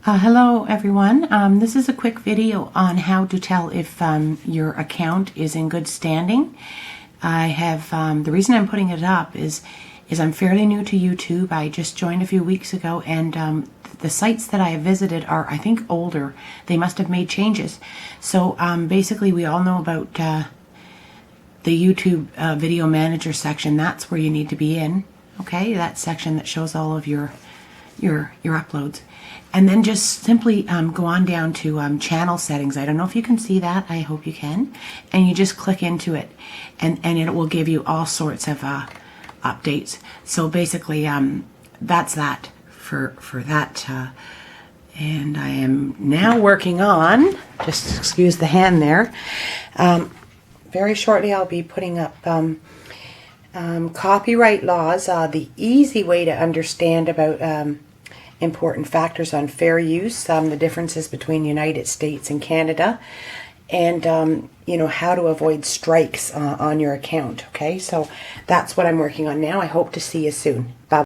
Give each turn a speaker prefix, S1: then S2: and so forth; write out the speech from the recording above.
S1: Hello everyone. This is a quick video on how to tell if your account is in good standing. I have the reason I'm putting it up is I'm fairly new to YouTube. I just joined a few weeks ago, and the sites that I have visited are, I think, older. They must have made changes. So basically, we all know about the YouTube video manager section. That's where you need to be in. Okay, that section that shows all of your uploads. And then just simply go on down to channel settings. I don't know if you can see that. I hope you can. And you just click into it, and it will give you all sorts of updates. So basically, that's that for that. And I am now working on, just excuse the hand there, very shortly I'll be putting up copyright laws, the easy way to understand about important factors on fair use, the differences between the United States and Canada, and you know, how to avoid strikes on your account. Okay, so that's what I'm working on now. I hope to see you soon. Bye.